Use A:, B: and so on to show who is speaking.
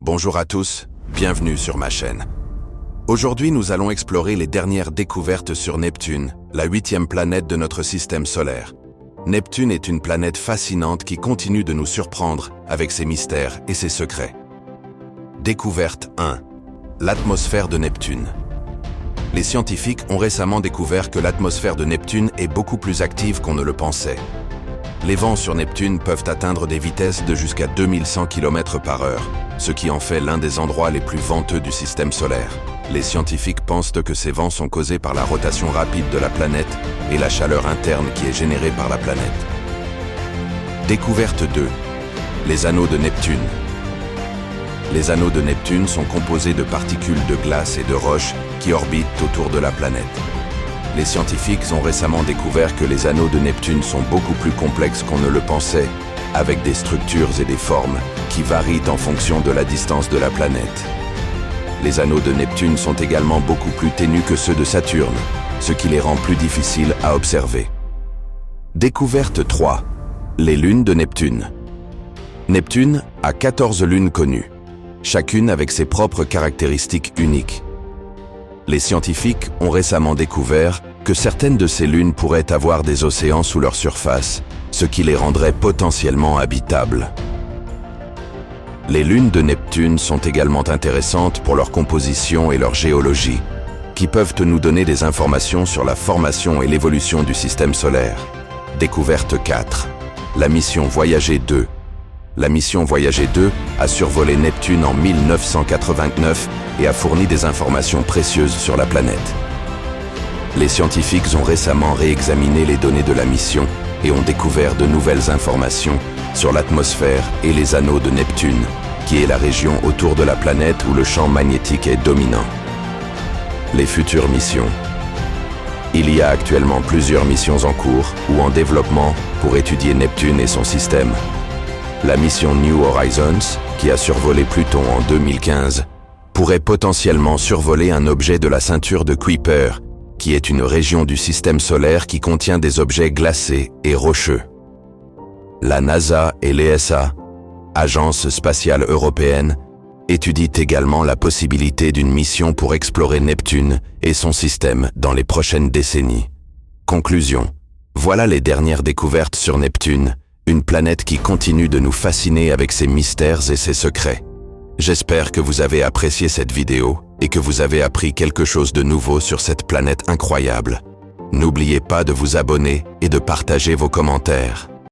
A: Bonjour à tous, bienvenue sur ma chaîne. Aujourd'hui, nous allons explorer les dernières découvertes sur Neptune, la 8e planète de notre système solaire. Neptune est une planète fascinante qui continue de nous surprendre avec ses mystères et ses secrets. Découverte 1. L'atmosphère de Neptune. Les scientifiques ont récemment découvert que l'atmosphère de Neptune est beaucoup plus active qu'on ne le pensait. Les vents sur Neptune peuvent atteindre des vitesses de jusqu'à 2100 km/h, ce qui en fait l'un des endroits les plus venteux du système solaire. Les scientifiques pensent que ces vents sont causés par la rotation rapide de la planète et la chaleur interne qui est générée par la planète. Découverte 2. Les anneaux de Neptune. Les anneaux de Neptune sont composés de particules de glace et de roches qui orbitent autour de la planète. Les scientifiques ont récemment découvert que les anneaux de Neptune sont beaucoup plus complexes qu'on ne le pensait, avec des structures et des formes qui varient en fonction de la distance de la planète. Les anneaux de Neptune sont également beaucoup plus ténus que ceux de Saturne, ce qui les rend plus difficiles à observer. Découverte 3. Les lunes de Neptune. Neptune a 14 lunes connues, chacune avec ses propres caractéristiques uniques. Les scientifiques ont récemment découvert que certaines de ces lunes pourraient avoir des océans sous leur surface, ce qui les rendrait potentiellement habitables. Les lunes de Neptune sont également intéressantes pour leur composition et leur géologie, qui peuvent nous donner des informations sur la formation et l'évolution du système solaire. Découverte 4. La mission Voyager 2. La mission Voyager 2 a survolé Neptune en 1989 et a fourni des informations précieuses sur la planète. Les scientifiques ont récemment réexaminé les données de la mission et ont découvert de nouvelles informations sur l'atmosphère et les anneaux de Neptune, qui est la région autour de la planète où le champ magnétique est dominant. Les futures missions. Il y a actuellement plusieurs missions en cours ou en développement pour étudier Neptune et son système. La mission New Horizons, qui a survolé Pluton en 2015, pourrait potentiellement survoler un objet de la ceinture de Kuiper, qui est une région du système solaire qui contient des objets glacés et rocheux. La NASA et l'ESA, Agence spatiale européenne, étudient également la possibilité d'une mission pour explorer Neptune et son système dans les prochaines décennies. Conclusion. Voilà les dernières découvertes sur Neptune, une planète qui continue de nous fasciner avec ses mystères et ses secrets. J'espère que vous avez apprécié cette vidéo et que vous avez appris quelque chose de nouveau sur cette planète incroyable. N'oubliez pas de vous abonner et de partager vos commentaires.